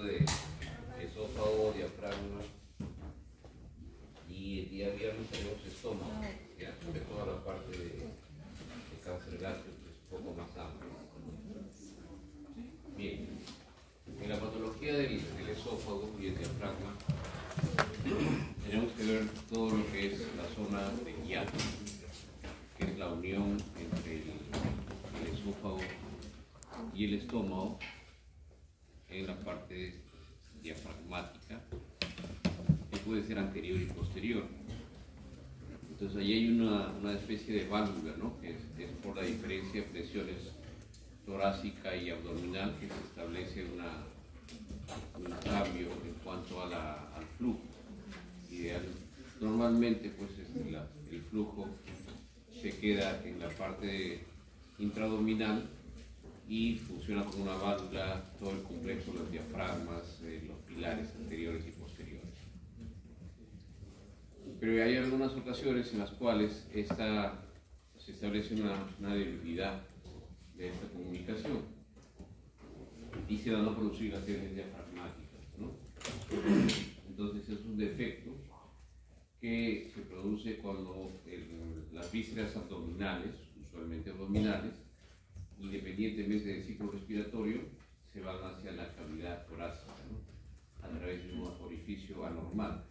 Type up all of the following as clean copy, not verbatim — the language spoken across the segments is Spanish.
hablando de esófago, diafragma, y el día viernes tenemos estómago, ¿ya? De toda la parte de cáncer gástrico, que es un poco más amplio. Bien, en la patología del esófago y el diafragma tenemos que ver todo lo que es la zona del hiato, que es la unión entre el esófago y el estómago en la parte diafragmática, que puede ser anterior y posterior. Entonces ahí hay una especie de válvula, ¿no? que es por la diferencia de presiones torácica y abdominal que se establece un cambio en cuanto al flujo. Normalmente pues el flujo se queda en la parte intraabdominal y funciona como una válvula todo el complejo de los diafragmas, los pilares anteriores y posteriores. Pero hay algunas ocasiones en las cuales se establece una debilidad de esta comunicación y se van a producir las hernias diafragmáticas, ¿no? Entonces es un defecto que se produce cuando las vísceras abdominales, usualmente abdominales, independientemente del ciclo respiratorio, se van hacia la cavidad torácica, ¿no? A través de un orificio anormal.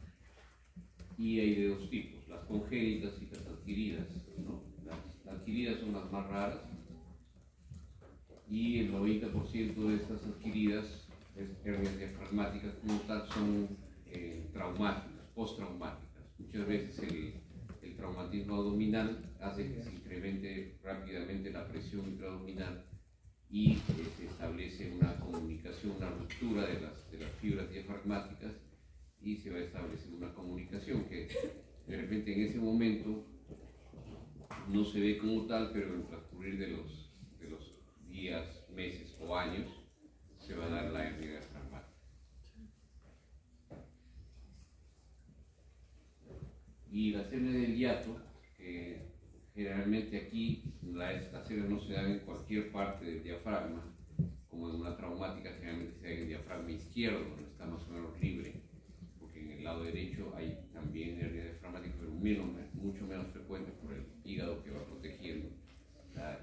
Y hay de dos tipos, las congénitas y las adquiridas, ¿no? Las adquiridas son las más raras y el 90% de estas adquiridas, hernias diafragmáticas como tal, son traumáticas, postraumáticas. Muchas veces el traumatismo abdominal hace que se incremente rápidamente la presión intraabdominal y se establece una comunicación, una ruptura de las fibras diafragmáticas y se va a establecer una comunicación que de repente en ese momento no se ve como tal, pero en el transcurrir de los días, meses o años se va a dar la hernia diafragmática. Y las hernias del hiato, generalmente aquí las hernias no se dan en cualquier parte del diafragma, como en una traumática generalmente se da en el diafragma izquierdo, donde está más o menos libre, porque en el lado derecho hay también hernia diafragmática, pero mucho menos frecuente por el hígado que va protegiendo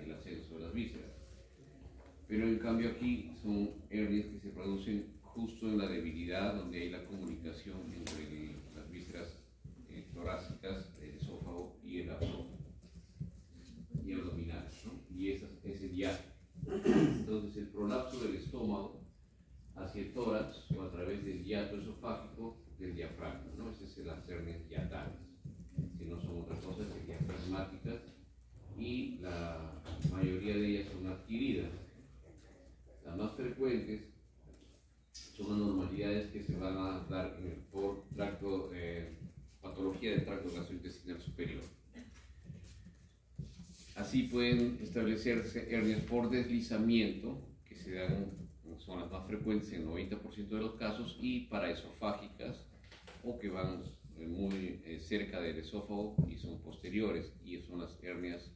el ascenso de las vísceras. Pero en cambio aquí son hernias que se producen justo en la debilidad, donde hay la comunicación entre las vísceras torácicas, el esófago y el abdomen y abdominales, ¿no? Y ese es el hiato. Entonces el prolapso del estómago hacia el tórax o a través del hiato esofágico del diafragma, ¿no? Esas son las hernias hiatales, que no son otras cosas que diafragmáticas, y la mayoría de ellas son adquiridas. Las más frecuentes son anormalidades que se van a dar por tracto, patología del tracto gastrointestinal superior. Así pueden establecerse hernias por deslizamiento, que se dan, son las más frecuentes en el 90% de los casos, y paraesofágicas, o que van muy cerca del esófago y son posteriores, y son las hernias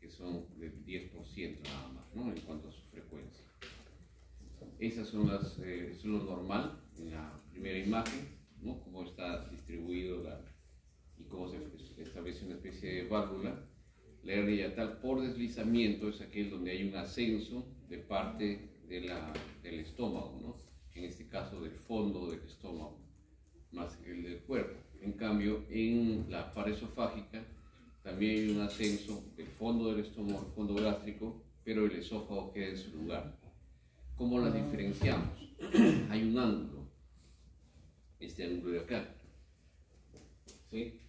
que son del 10% nada más, ¿no? En cuanto a su frecuencia. Esas son eso es lo normal en la primera imagen, ¿no? Cómo está distribuido y cómo se establece una especie de válvula. La hernia hiatal por deslizamiento es aquel donde hay un ascenso de parte del estómago, ¿no? En este caso del fondo del estómago, más el del cuerpo. En cambio, en la paraesofágica también hay un ascenso del fondo del estómago, el fondo gástrico, pero el esófago queda en su lugar. ¿Cómo las diferenciamos? Hay un ángulo, este ángulo de acá, ¿sí?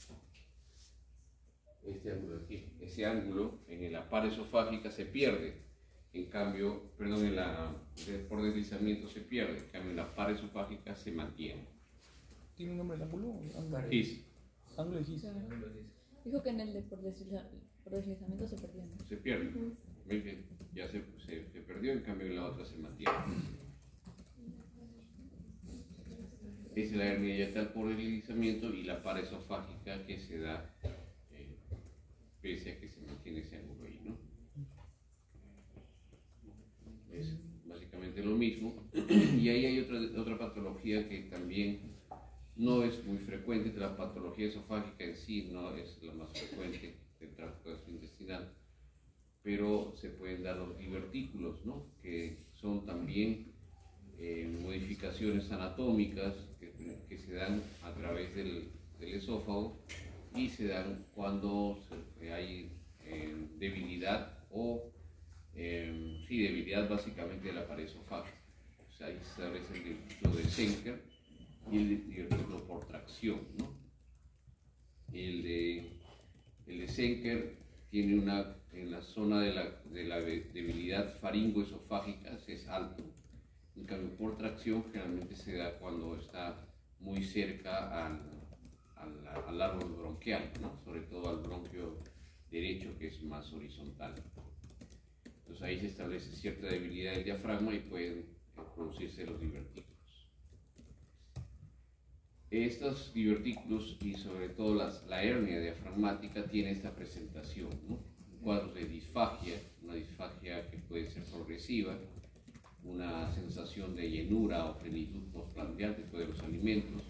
Este ángulo de aquí, ese ángulo en la paraesofágica se pierde, en cambio, perdón, por deslizamiento se pierde, en cambio en la paraesofágica se mantiene. ¿Tiene un nombre el ángulo? Gis. Ángulo de Gis. Dijo que en el de por deslizamiento se perdió, ¿no? Se pierde. Muy bien, ya se perdió, en cambio en la otra se mantiene. Es la hernia hiatal por deslizamiento y la paraesofágica que se da pese a que se mantiene ese ángulo ahí, ¿no? Es básicamente exactamente lo mismo. Y ahí hay otra patología que también no es muy frecuente. La patología esofágica en sí no es la más frecuente del tracto gastrointestinal, pero se pueden dar los divertículos, ¿no? Que son también modificaciones anatómicas que se dan a través del esófago y se dan cuando hay debilidad o debilidad básicamente de la pared esofágica. O sea, ahí se establece el divertículo de Zenker y el divertículo por tracción, ¿no? El de Zenker tiene en la zona de la debilidad faringoesofágica es alto. En cambio, por tracción generalmente se da cuando está muy cerca al árbol bronquial, ¿no? Sobre todo al bronquio derecho, que es más horizontal. Entonces ahí se establece cierta debilidad del diafragma y pueden producirse los divertículos. Estos divertículos y sobre todo la hernia diafragmática tiene esta presentación, ¿no? Cuadros de disfagia, una disfagia que puede ser progresiva, una sensación de llenura o plenitud postprandial después de los alimentos,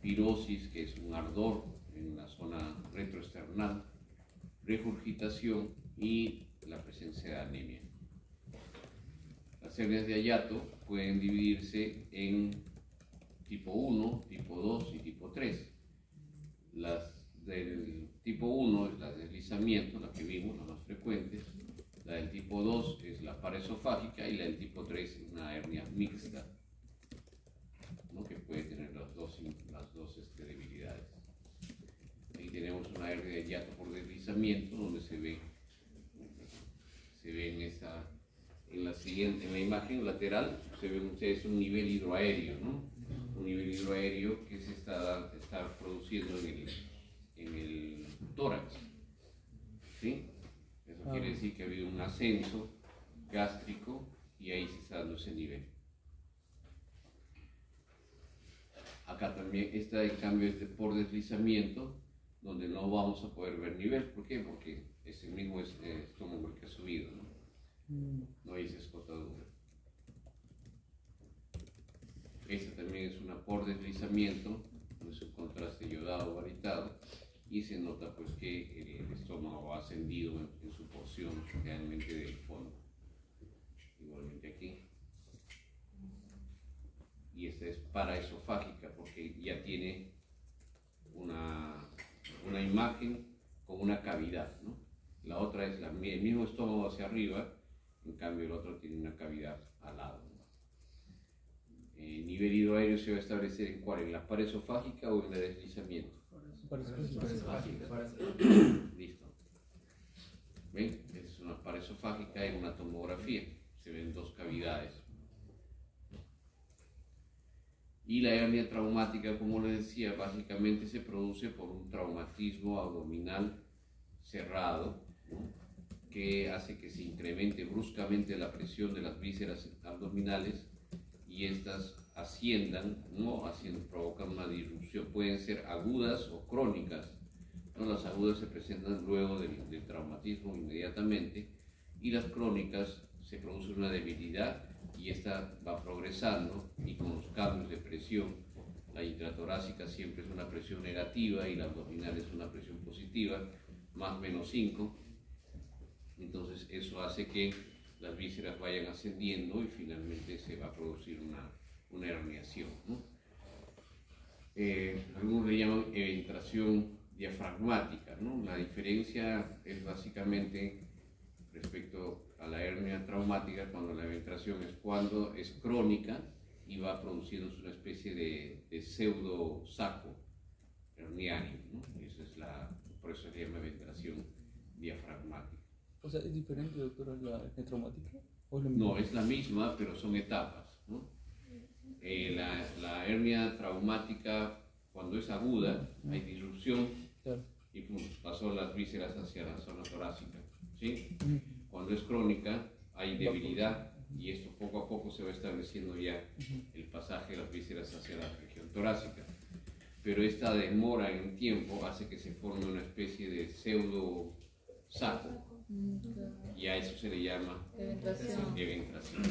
pirosis, que es un ardor en la zona retroesternal, regurgitación y la presencia de anemia. Las hernias de Hayato pueden dividirse en tipo 1, tipo 2 y tipo 3. Las del tipo 1 es la de deslizamiento, la que vimos, las más frecuentes. La del tipo 2 es la paraesofágica y la del tipo 3 es una hernia mixta, ¿no? Que puede tener las dos debilidades. Ahí tenemos una hernia de hiato por deslizamiento donde se ve en la imagen lateral, se ven ustedes un nivel hidroaéreo, ¿no? Un nivel hidroaéreo que se está produciendo en el tórax, ¿sí? Eso quiere decir que ha habido un ascenso gástrico y ahí se está dando ese nivel. Acá también está el cambio por deslizamiento, donde no vamos a poder ver nivel. ¿Por qué? Porque es el mismo estómago el que ha subido, ¿no? No hay esa escotadura. Esta también es una por deslizamiento, es un contraste iodado varitado, y se nota pues que el estómago ha ascendido en su porción realmente del fondo. Igualmente aquí. Y esta es paraesofágica porque ya tiene una imagen con una cavidad, ¿no? La otra es el mismo estómago hacia arriba, en cambio el otro tiene una cavidad al lado, ¿no? El nivel hidroaéreo se va a establecer en cuál, en la paraesofágica o en el deslizamiento. Paraesofágica. Listo. ¿Ven? Esta es una paraesofágica en una tomografía. Se ven dos cavidades. Y la hernia traumática, como les decía, básicamente se produce por un traumatismo abdominal cerrado, ¿no? Que hace que se incremente bruscamente la presión de las vísceras abdominales y estas asciendan, ¿no? Provocan una disrupción. Pueden ser agudas o crónicas, ¿no? Las agudas se presentan luego del traumatismo inmediatamente y las crónicas se produce una debilidad y esta va progresando y con los cambios de presión, la intratorácica siempre es una presión negativa y la abdominal es una presión positiva, más o menos 5. Entonces eso hace que las vísceras vayan ascendiendo y finalmente se va a producir una herniación, ¿no? Algunos le llaman eventración diafragmática, ¿no? La diferencia es básicamente respecto a la hernia traumática, cuando la eventración es cuando es crónica y va produciéndose una especie de pseudo saco herniario, ¿no? Por eso se llama eventración diafragmática. O sea, ¿es diferente, doctora, la hernia traumática? ¿O es lo mismo? No, es la misma, pero son etapas, ¿no? La hernia traumática, cuando es aguda, hay disrupción, claro, y pasó las vísceras hacia la zona torácica, ¿sí? Cuando es crónica, hay debilidad y esto poco a poco se va estableciendo ya el pasaje de las vísceras hacia la región torácica. Pero esta demora en el tiempo hace que se forme una especie de pseudo saco y a eso se le llama eventración.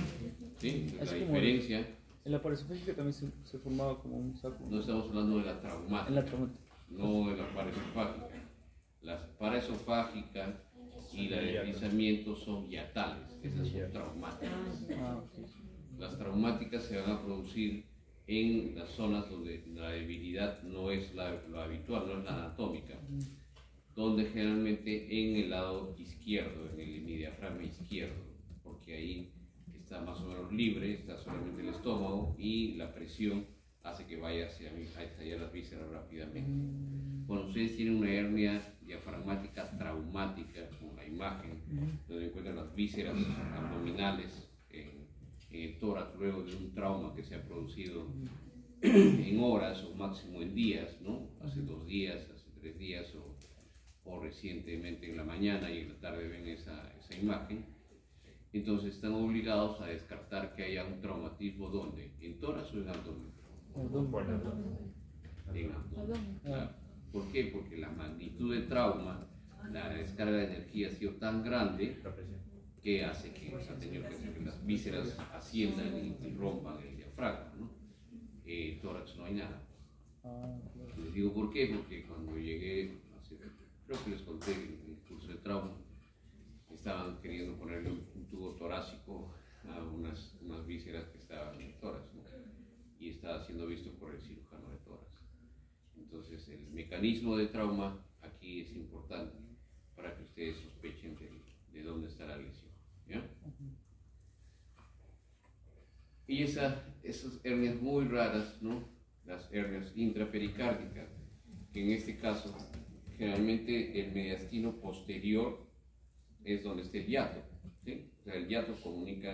¿sí? Es La como diferencia, en la parasofágica también se formaba como un saco. no estamos hablando de la En la traumática, traumática. no de la paraesofágica. La paraesofágica y la de deslizamiento son hiatales, esas son traumáticas. Ah, ok. Las traumáticas se van a producir en las zonas donde la debilidad no es lo habitual, no es la anatómica, donde generalmente en el lado izquierdo, en el diafragma izquierdo, porque ahí está más o menos libre, está solamente el estómago y la presión hace que vaya hacia allá las vísceras rápidamente. Cuando ustedes tienen una hernia diafragmática traumática, como la imagen, donde encuentran las vísceras abdominales en el tórax luego de un trauma que se ha producido en horas o máximo en días, ¿no? Hace 2 días, hace 3 días o recientemente en la mañana y en la tarde ven esa imagen, entonces están obligados a descartar que haya un traumatismo ¿dónde? ¿En tórax o en abdomen? En abdomen. Claro. ¿Por qué? Porque la magnitud del trauma, la descarga de energía ha sido tan grande que hace que, ha tenido que hacer que las vísceras asciendan y rompan el diafragma, ¿no? Tórax no hay nada. Les digo por qué, porque cuando llegué, creo que les conté en el curso de trauma, estaban queriendo ponerle un tubo torácico a unas vísceras que estaban en el tórax, ¿no? Y estaba siendo visto por el cirujano de tórax. Entonces el mecanismo de trauma aquí es importante para que ustedes sospechen de dónde está la lesión, ¿ya? Y esas hernias muy raras, ¿no? Las hernias intrapericárdicas, que en este caso generalmente el mediastino posterior es donde está el hiato, ¿sí? O sea, el hiato comunica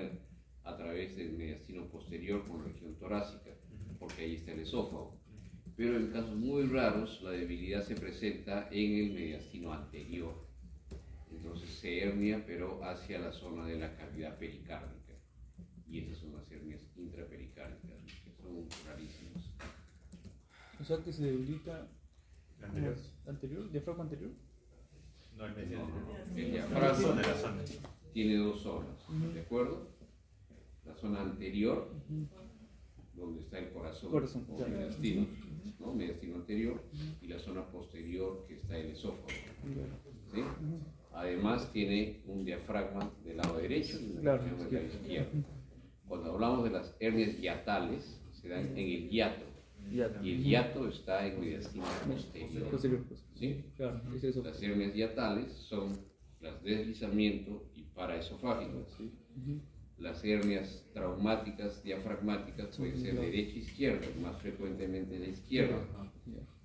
a través del mediastino posterior con la región torácica, porque ahí está el esófago. Pero en casos muy raros la debilidad se presenta en el mediastino anterior. Entonces se hernia, pero hacia la zona de la cavidad pericárdica. Y esas son las hernias intrapericárdicas, que son rarísimas. O sea que se debilita ¿Anterior? diafragma anterior. No, el medial. El diafragma tiene 2 zonas, ¿de acuerdo? La zona anterior, donde está el corazón o claro. mediastino, ¿no? Mediastino anterior, y la zona posterior, que está el esófago, ¿sí? Además tiene un diafragma del lado derecho y un diafragma del lado izquierdo. Cuando hablamos de las hernias hiatales, se dan en el hiato, y el hiato está en mediastino posterior, ¿sí? Claro, es eso. Las hernias hiatales son las de deslizamiento y paraesofágicas, ¿sí? Las hernias traumáticas diafragmáticas pueden ser derecha e izquierda, más frecuentemente de izquierda.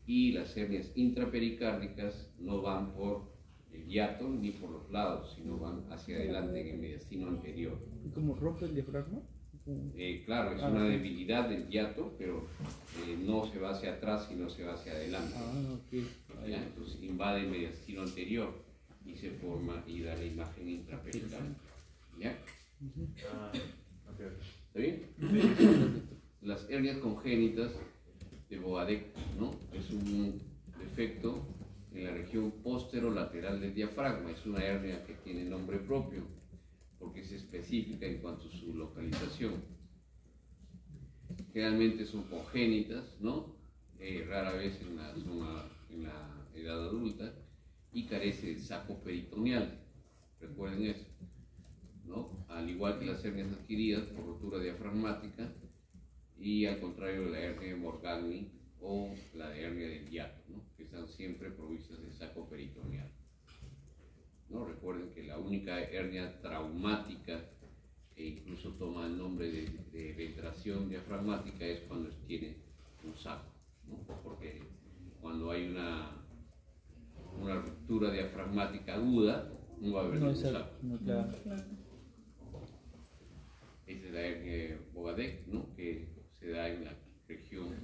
Y las hernias intrapericárdicas no van por el hiato ni por los lados, sino van hacia adelante en el mediastino anterior. ¿Y cómo rompe el diafragma? Claro, es una debilidad del hiato, pero no se va hacia atrás, sino se va hacia adelante. ¿Ya? Entonces invade el mediastino anterior y se forma y da la imagen intrapericárdica. ¿Ya? ¿Está bien? Las hernias congénitas de Bogadec, ¿no? Es un defecto en la región posterolateral del diafragma. Es una hernia que tiene nombre propio porque es específica en cuanto a su localización. Generalmente son congénitas, ¿no? Rara vez en la edad adulta, y carece del saco peritoneal. Recuerden eso, ¿no? Al igual que las hernias adquiridas por rotura diafragmática, y al contrario de la hernia de Morgagni o la de hernia del hiato, ¿no? Que están siempre provistas de saco peritoneal, ¿no? Recuerden que la única hernia traumática que incluso toma el nombre de ventración diafragmática es cuando tiene un saco, ¿no? Porque cuando hay una ruptura diafragmática aguda, no va a haber ningún saco. No, claro. Esa es la hernia de Bogadec, ¿no? Que se da en la región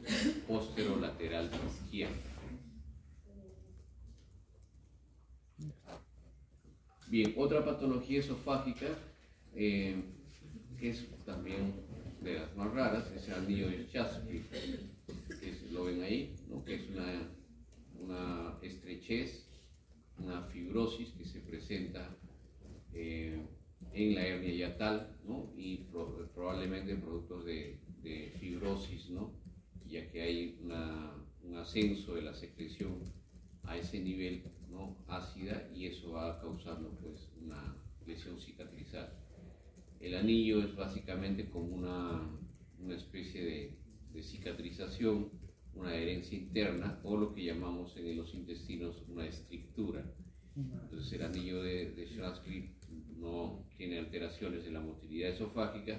posterolateral izquierda. Bien, otra patología esofágica, que es también de las más raras, es el anillo de Chaspi, lo ven ahí, ¿no? Que es una estrechez, una fibrosis que se presenta en la hernia yatal, ¿no? Y probablemente productos de fibrosis, ¿no? Ya que hay un ascenso de la secreción a ese nivel, ¿no? Ácida, y eso va causando pues una lesión cicatrizal. El anillo es básicamente como una especie de cicatrización, una adherencia interna, o lo que llamamos en los intestinos una estrictura. Entonces el anillo de Schwarzschild no tiene alteraciones de la motilidad esofágica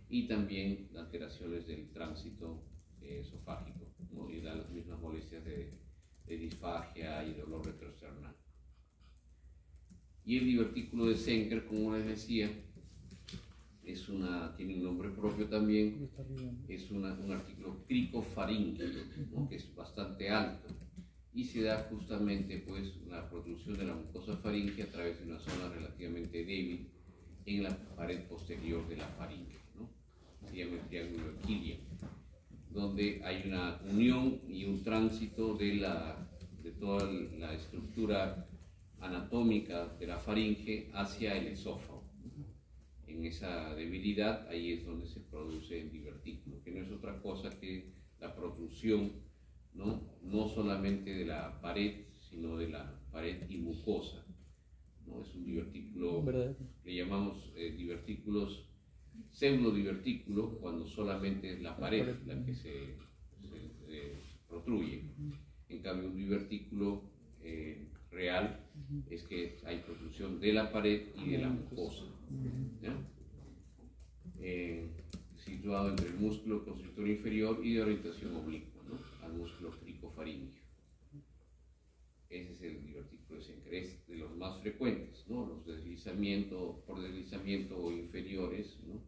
y también alteraciones del tránsito esofágico, ¿no? Y da las mismas molestias de disfagia y dolor retroesternal. Y el divertículo de Zenker, como les decía, tiene un nombre propio también, es un artículo cricofaríngeo, ¿no? Que es bastante alto, y se da justamente pues la protrusión de la mucosa faríngea a través de una zona relativamente débil en la pared posterior de la faringe, ¿no? Se llama el triángulo de Killian, donde hay una unión y un tránsito de toda la estructura anatómica de la faringe hacia el esófago. En esa debilidad, ahí es donde se produce el divertículo, que no es otra cosa que la protrusión, no solamente de la pared, sino de la pared y mucosa, ¿no? Es un divertículo, le llamamos divertículos, pseudodivertículo, cuando solamente es la pared la que se protruye. En cambio, un divertículo real es que hay protrusión de la pared y de la mucosa, ¿ya? Situado entre el músculo constrictor inferior y de orientación oblicua, ¿no? Al músculo cricofaríngeo. Ese es el divertículo de Zenker, es de los más frecuentes, ¿no? Los por deslizamiento o inferiores, ¿no?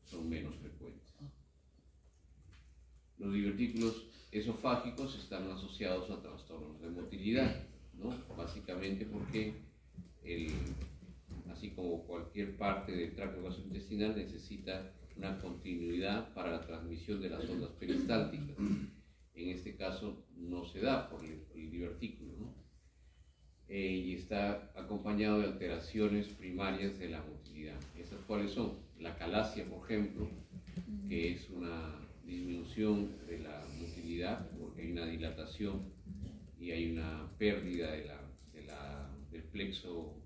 Son menos frecuentes. Los divertículos esofágicos están asociados a trastornos de motilidad, ¿no? Básicamente porque así como cualquier parte del tracto gastrointestinal necesita una continuidad para la transmisión de las ondas peristálticas. En este caso no se da por el divertículo, ¿no? Y está acompañado de alteraciones primarias de la motilidad. ¿Esas cuáles son? La calasia, por ejemplo, que es una disminución de la motilidad porque hay una dilatación y hay una pérdida del plexo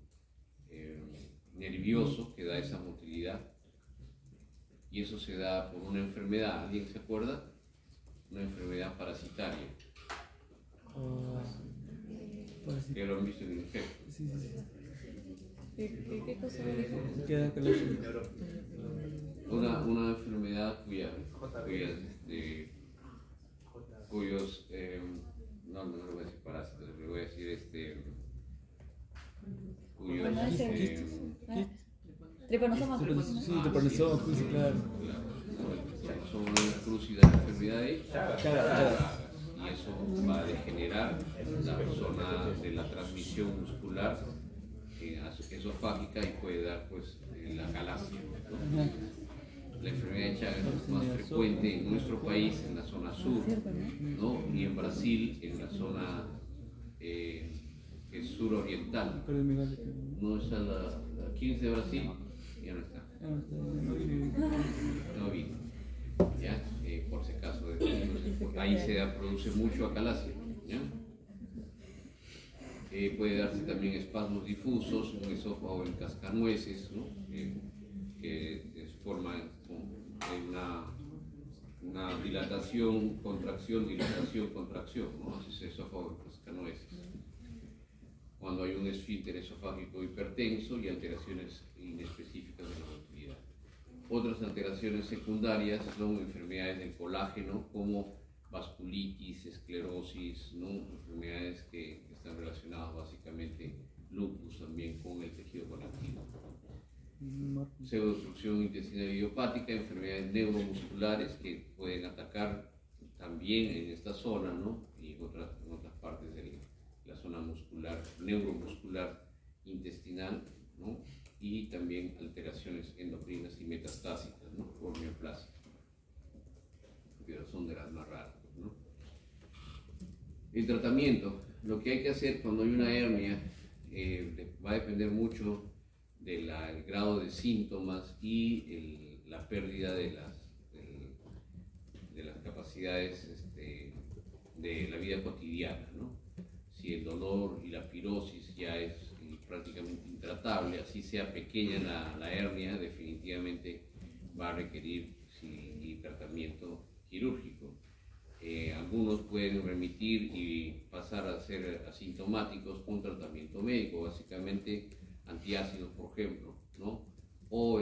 nervioso que da esa motilidad, y eso se da por una enfermedad. ¿Alguien se acuerda? Una enfermedad parasitaria. Que lo han visto en el efecto. Sí. ¿Qué cosa me dijo? Queda con Una enfermedad cuyos no le voy a decir parásitos, le voy a decir cuyos Tripanosoma. Sí, tripanosoma, sí, claro. son una crucis de enfermedades y eso va a degenerar la zona de la transmisión muscular esofágica y puede dar pues la calasia, ¿no? La enfermedad de Chagas es más frecuente en nuestro país, en la zona sur, ¿no? Y en Brasil, en la zona que es suroriental. No está la 15 de Brasil, ya no está. No vino. ¿Ya? Por si acaso, ahí se produce mucho acalasia, ¿ya? Puede darse también espasmos difusos, un esófago en cascanueces, ¿no? Que forma una dilatación, contracción, ¿no? Así es esófago en cascanueces. Cuando hay un esfínter esofágico hipertenso y alteraciones inespecíficas de la motilidad. Otras alteraciones secundarias son enfermedades del colágeno como vasculitis, esclerosis, ¿no? Enfermedades que están relacionadas básicamente, lupus también, con el tejido conectivo. Pseudoobstrucción intestinal idiopática, enfermedades neuromusculares que pueden atacar también en esta zona, ¿no? Y en otras partes de la zona muscular, neuromuscular intestinal, ¿no? Y también alteraciones endocrinas y metastásicas, ¿no? Por neoplasia, que son de las más raras, ¿no? El tratamiento, lo que hay que hacer cuando hay una hernia va a depender mucho el grado de síntomas y la pérdida de las capacidades de la vida cotidiana, ¿no? Si el dolor y la pirosis ya es prácticamente intratable, así sea pequeña la hernia, definitivamente va a requerir tratamiento quirúrgico. Algunos pueden remitir y pasar a ser asintomáticos con tratamiento médico, básicamente antiácidos, por ejemplo, ¿no? O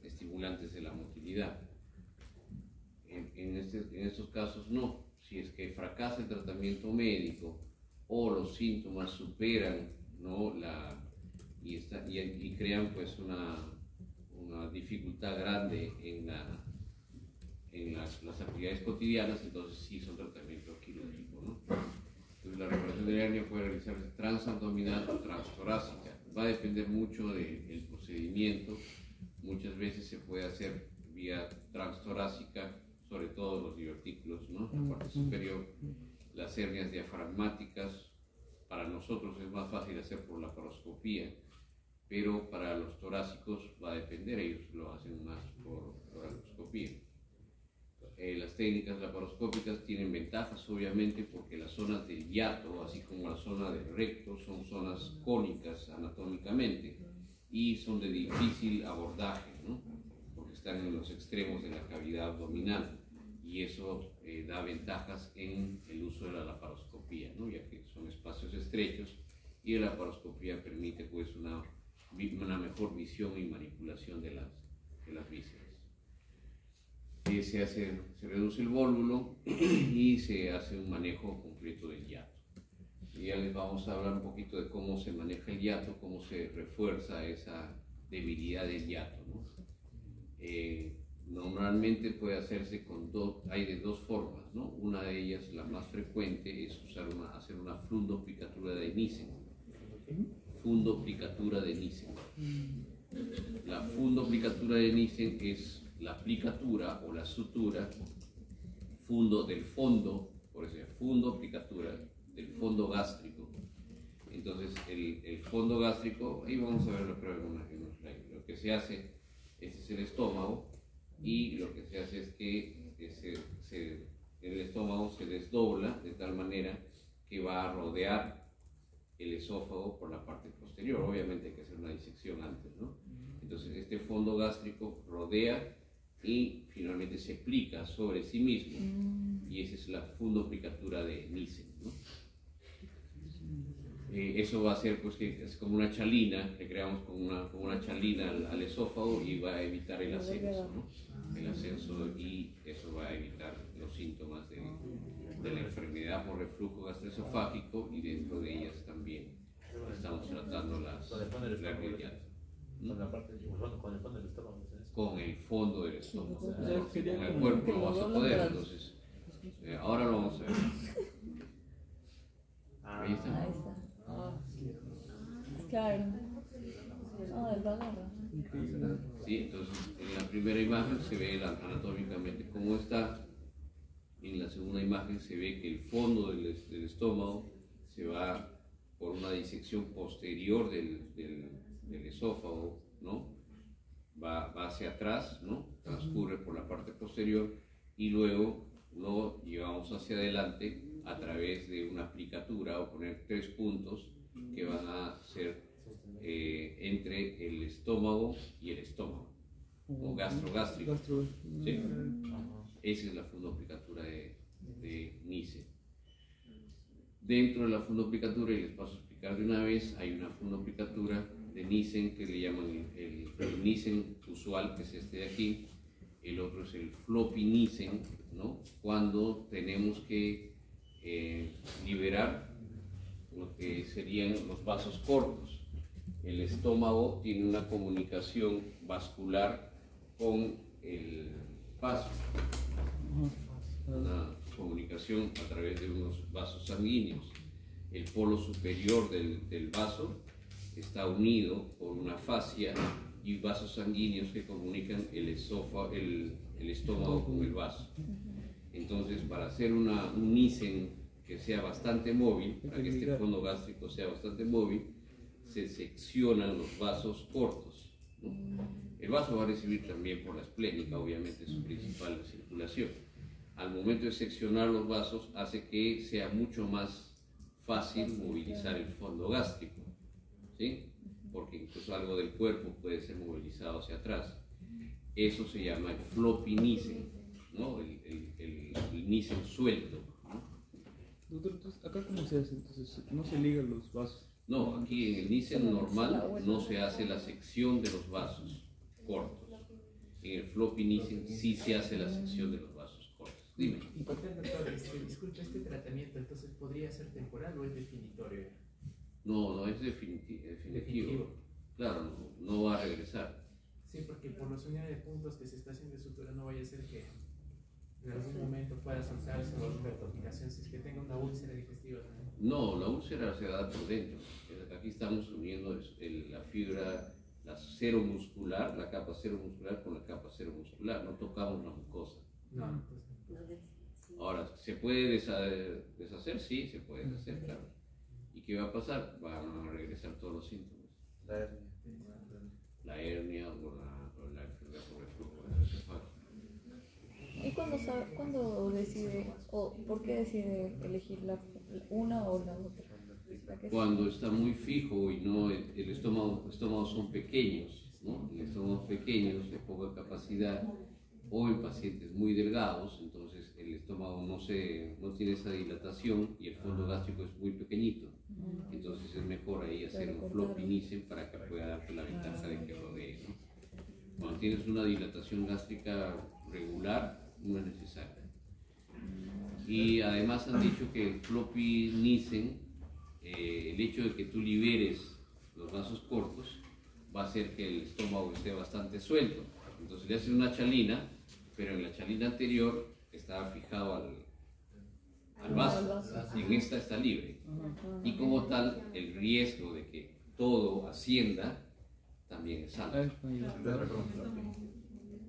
estimulantes de la motilidad. En estos casos no. Si es que fracasa el tratamiento médico o los síntomas superan, ¿no? y crean pues una dificultad grande en las actividades cotidianas, entonces sí son tratamientos quirúrgicos, ¿no? Entonces la reparación de la hernia puede realizarse transabdominal o transtorácica. Va a depender mucho del procedimiento. Muchas veces se puede hacer vía transtorácica, sobre todo los divertículos, ¿no? La parte superior. Las hernias diafragmáticas, para nosotros es más fácil hacer por laparoscopía, pero para los torácicos va a depender, ellos lo hacen más por laparoscopía. Las técnicas laparoscópicas tienen ventajas, obviamente, porque las zonas del hiato, así como la zona del recto, son zonas cónicas anatómicamente y son de difícil abordaje, ¿no? Porque están en los extremos de la cavidad abdominal, y eso da ventajas en el uso de la laparoscopía, ¿no? Ya que son espacios estrechos y la laparoscopía permite pues una mejor visión y manipulación de las vísceras. Se reduce el vólvulo y se hace un manejo completo del hiato. Y ya les vamos a hablar un poquito de cómo se maneja el hiato, cómo se refuerza esa debilidad del hiato, ¿no? Normalmente puede hacerse hay de dos formas, ¿no? Una de ellas, la más frecuente, es hacer una fundoplicatura de Nissen. Fundoplicatura de Nissen. La fundoplicatura de Nissen es la aplicatura o la sutura del fondo, por eso fundoplicatura del fondo gástrico. Entonces el fondo gástrico, ahí vamos a verlo, creo, en unos slides. Lo que se hace, este es el estómago, y lo que se hace es que el estómago se desdobla de tal manera que va a rodear el esófago por la parte posterior. Obviamente hay que hacer una disección antes, ¿no? Entonces este fondo gástrico rodea y finalmente se plica sobre sí mismo, y esa es la fundoplicatura de Nissen, ¿no? Eso va a ser pues que es como una chalina, le creamos como una chalina al esófago, y va a evitar el ascenso, ¿no? El ascenso, y eso va a evitar los síntomas de la enfermedad por reflujo gastroesofágico, y dentro de ellas también estamos tratando la hernia. Con el fondo del estómago. Con el fondo del estómago. Con el cuerpo lo vas a poder, entonces ahora lo vamos a ver. Ahí está. Ahí está. Claro. Él lo agarra. Sí, entonces en la primera imagen se ve anatómicamente cómo está. En la segunda imagen se ve que el fondo del estómago se va por una disección posterior del esófago, ¿no? Va hacia atrás, ¿no? Transcurre por la parte posterior, y luego lo llevamos hacia adelante a través de una aplicatura, o poner 3 puntos que van a ser entre el estómago y el estómago, o gastrogástrico. ¿Sí? Esa es la fundoplicatura de Nissen. Dentro de la fundoplicatura, y les paso a explicar de una vez, hay una fundoplicatura de Nissen que le llaman el Nissen usual, que es este de aquí. El otro es el floppy Nissen, ¿no? Cuando tenemos que liberar lo que serían los vasos cortos. El estómago tiene una comunicación vascular con el vaso, una comunicación a través de unos vasos sanguíneos. El polo superior del vaso está unido por una fascia y vasos sanguíneos que comunican el estómago con el vaso. Entonces, para hacer un Nissen que sea bastante móvil, para que este fondo gástrico sea bastante móvil, se seccionan los vasos cortos, ¿no? El vaso va a recibir también por la esplénica, obviamente, su principal circulación. Al momento de seccionar los vasos hace que sea mucho más fácil movilizar el fondo gástrico, ¿sí? Porque incluso algo del cuerpo puede ser movilizado hacia atrás. Eso se llama el floppy Nissen, ¿no? El Nissen suelto, ¿no? Doctor, entonces, ¿acá cómo se hace? Entonces, no se ligan los vasos. No, aquí en el Nissen normal no se hace la sección de los vasos cortos. En el floppy Nissen sí se hace la sección de los vasos cortos. Dime. Doctor, disculpe, ¿este tratamiento entonces podría ser temporal o es definitorio? No es definitivo. Claro, no va a regresar. Sí, porque por los unidades de puntos que se está haciendo de sutura no vaya a ser que en algún momento pueda soltarse o una complicación si es que tenga una úlcera digestiva también. No, la úlcera se da por dentro. Aquí estamos uniendo la fibra, la seromuscular, la capa seromuscular con la capa seromuscular. No tocamos la mucosa. No, entonces. Ahora, ¿se puede deshacer? Sí, se puede deshacer, claro. ¿Y qué va a pasar? Van a regresar todos los síntomas. La hernia o la enfermedad por reflujo gastroesofágico. ¿Y cuándo decide, o por qué decide elegir una o la otra? Cuando está muy fijo y no el estómago son pequeños, ¿no? En estómagos pequeños de poca capacidad o en pacientes muy delgados, entonces el estómago no tiene esa dilatación y el fondo gástrico es muy pequeñito. Entonces es mejor ahí hacer un floppy Nissen para que pueda darte la ventaja de que rodee, ¿no? Cuando tienes una dilatación gástrica regular, no es necesaria. Y además han dicho que el floppy Nissen, el hecho de que tú liberes los vasos cortos, va a hacer que el estómago esté bastante suelto. Entonces le haces una chalina, pero en la chalina anterior estaba fijado al vaso, y en esta está libre. Y como tal, el riesgo de que todo ascienda también es alto.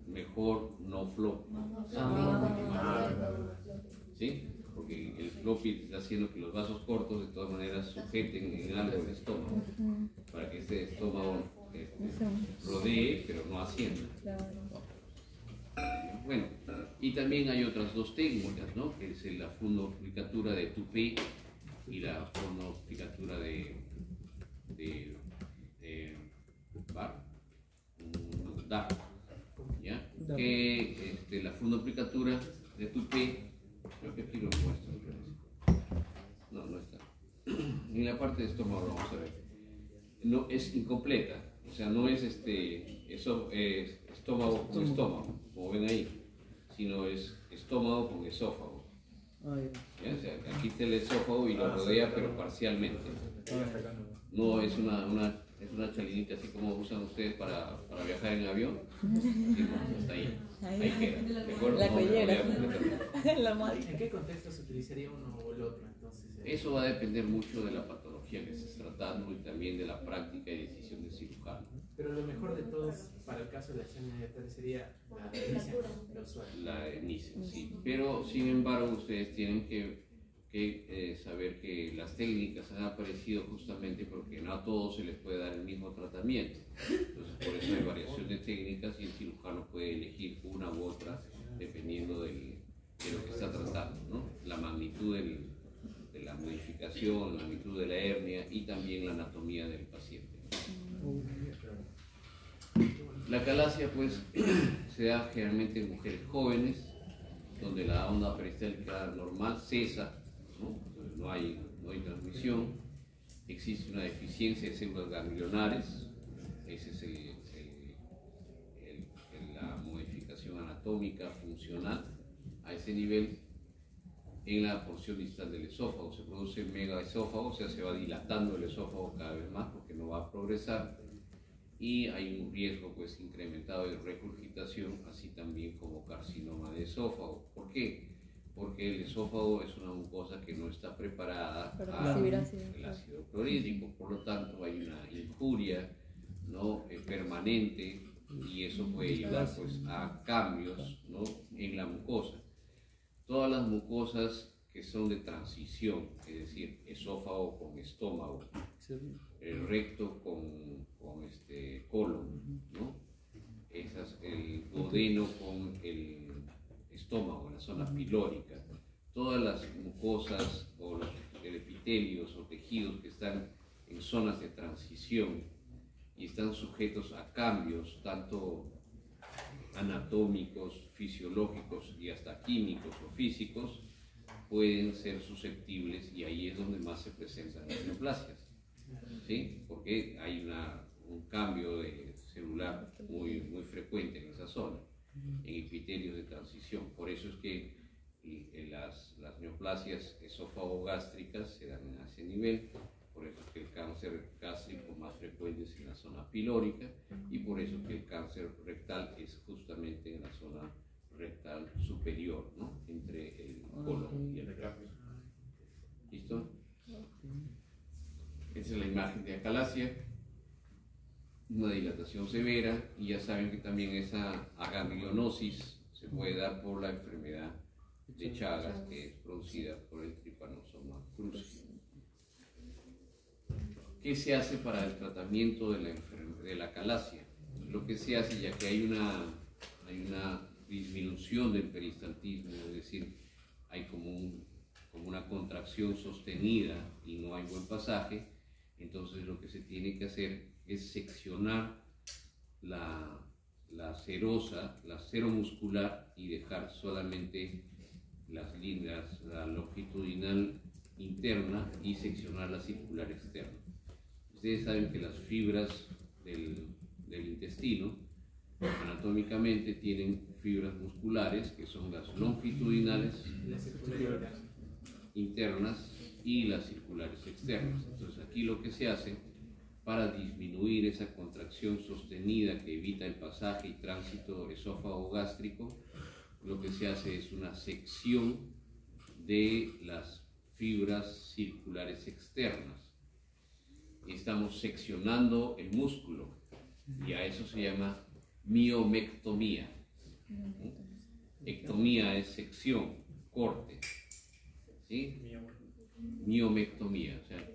Mejor no flop. ¿Sí? Porque el floppy está haciendo que los vasos cortos de todas maneras sujeten en algo el estómago, para que este estómago rodee, pero no ascienda. Bueno, y también hay otras dos técnicas, ¿no? Que es la fundoplicatura de tupé y la fundoplicatura de DAP, ¿ya? Que la fundoplicatura de tupé, creo que aquí lo muestro, no está. En la parte de estómago, vamos a ver, no es incompleta, o sea, no es estómago con estómago, como ven ahí, sino es estómago con esófago. ¿Ya? O sea, aquí está el esófago y lo rodea, pero parcialmente. No es una chalinita así como usan ustedes para viajar en avión. Sí, no, hasta ahí queda. ¿De acuerdo? La no, collera. La ¿En madre. qué contexto se utilizaría uno o el otro entonces? Eso va a depender mucho de la patología que se esté tratando y también de la práctica y decisión del cirujano. Pero lo mejor de todos para el caso de la acción inmediata sería la Nissen, la usual. La Nissen, sí. Pero sin embargo ustedes tienen que saber que las técnicas han aparecido justamente porque no a todos se les puede dar el mismo tratamiento. Entonces por eso hay variación de técnicas y el cirujano puede elegir una u otra dependiendo de lo que está tratando, ¿no? La magnitud de la modificación, la magnitud de la hernia y también la anatomía del paciente. La calasia pues se da generalmente en mujeres jóvenes donde la onda peristáltica normal cesa, ¿no? Entonces no hay transmisión, existe una deficiencia de células ganglionares, esa es la modificación anatómica funcional a ese nivel. En la porción distal del esófago se produce megaesófago, o sea, se va dilatando el esófago cada vez más porque no va a progresar y hay un riesgo pues incrementado de regurgitación, así también como carcinoma de esófago. ¿Por qué? Porque el esófago es una mucosa que no está preparada para el ácido clorhídrico, por lo tanto hay una injuria, ¿no? Permanente, y eso puede llevar pues a cambios, ¿no? En la mucosa. Todas las mucosas que son de transición, es decir, esófago con estómago, el recto con colon, ¿no? El duodeno con el estómago, la zona pilórica. Todas las mucosas o los epitelios o tejidos que están en zonas de transición y están sujetos a cambios tanto anatómicos, fisiológicos y hasta químicos o físicos, pueden ser susceptibles, y ahí es donde más se presentan las neoplasias, ¿sí? Porque hay un cambio celular muy frecuente en esa zona, en epitelios de transición. Por eso es que las neoplasias esófago-gástricas se dan a ese nivel. Por eso es que el cáncer gástrico más frecuente es en la zona pilórica, y por eso es que el cáncer rectal es justamente en la zona rectal superior, ¿no? Entre el colon y el recto. ¿Listo? Esa es la imagen de acalasia, una dilatación severa, y ya saben que también esa aganglionosis se puede dar por la enfermedad de Chagas, que es producida por el Trypanosoma cruzi. ¿Qué se hace para el tratamiento de la acalasia? Lo que se hace, ya que hay una disminución del peristaltismo, es decir, hay como una contracción sostenida y no hay buen pasaje, entonces lo que se tiene que hacer es seccionar la serosa, la seromuscular, y dejar solamente las líneas, la longitudinal interna, y seccionar la circular externa. Ustedes saben que las fibras del intestino anatómicamente tienen fibras musculares, que son las longitudinales internas y las circulares externas. Entonces aquí lo que se hace para disminuir esa contracción sostenida que evita el pasaje y tránsito esófago-gástrico, lo que se hace es una sección de las fibras circulares externas. Estamos seccionando el músculo, y a eso se llama miomectomía. Ectomía es sección, corte, ¿sí? Miomectomía, o sea,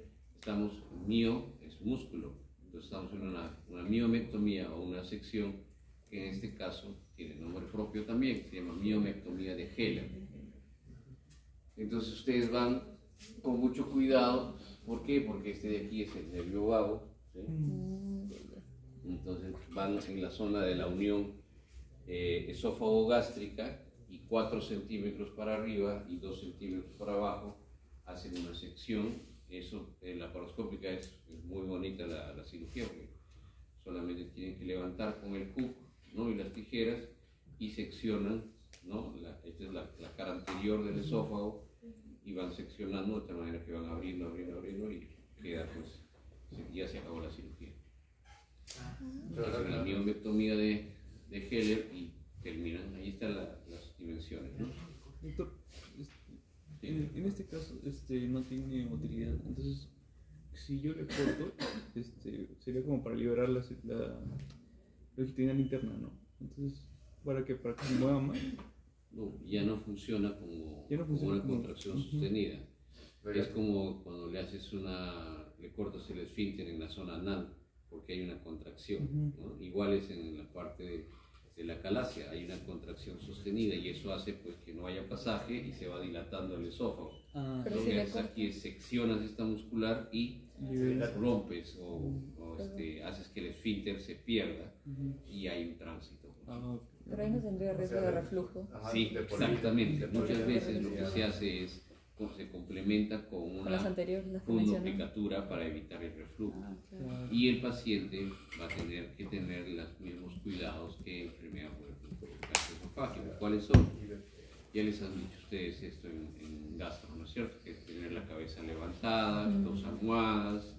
mio es músculo, entonces estamos en una miomectomía o una sección, que en este caso tiene nombre propio también, se llama miomectomía de Heller. Entonces ustedes van con mucho cuidado. ¿Por qué? Porque este de aquí es el nervio vago, ¿sí? Entonces van en la zona de la unión esófago-gástrica, y 4 centímetros para arriba y 2 centímetros para abajo hacen una sección. Eso, en la laparoscópica es muy bonita la cirugía, porque solamente tienen que levantar con el hook, ¿no? Y las tijeras, y seccionan, ¿no? Esta es la cara anterior del esófago, y van seccionando de tal manera que van abriendo, y queda, pues, ya se acabó la cirugía. Hacen la miomectomía de Heller y terminan. Ahí están las dimensiones, ¿no? Doctor, en este caso no tiene motilidad, entonces si yo le corto, sería como para liberar la longitudinal interna, ¿no? Entonces, ¿para qué? ¿Para que se mueva más? No, ya no funciona como una contracción sostenida. Es como cuando le cortas el esfínter en la zona anal, porque hay una contracción, ¿no? Igual es en la parte de la acalasia, hay una contracción sostenida, y eso hace, pues, que no haya pasaje y se va dilatando el esófago. Pero Lo si que le haces aquí es seccionas esta muscular y rompes o haces que el esfínter se pierda, y hay un tránsito. Pero ahí no tendría riesgo de reflujo. Sí, exactamente. Muchas veces lo que se hace es se complementa con una Las anteriores, las que fundoplicatura para evitar el reflujo. claro. Y el paciente va a tener que tener los mismos cuidados que enfermedad por el cáncer esofágico. ¿Cuáles son? Ya les han dicho ustedes esto en gastro, ¿no es cierto? Que es tener la cabeza levantada, 2 almohadas,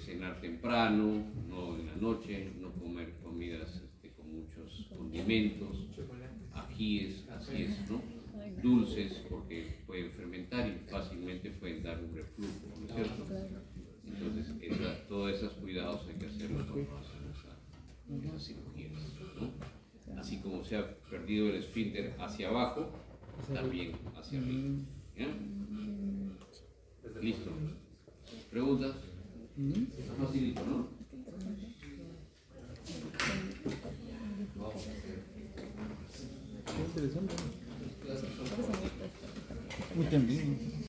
cenar temprano, no en la noche, no comer comidas con muchos condimentos, ajíes, así es, ¿no? Dulces, porque pueden fermentar y fácilmente pueden dar un reflujo, ¿no es cierto? Entonces, todos esos cuidados hay que hacerlos cuando hacemos esas cirugías, ¿no? Así como se ha perdido el esfínter hacia abajo, también hacia arriba. ¿Ya? ¿Listo? ¿Preguntas? Está facilito, ¿no? Qué interesante. Muy también.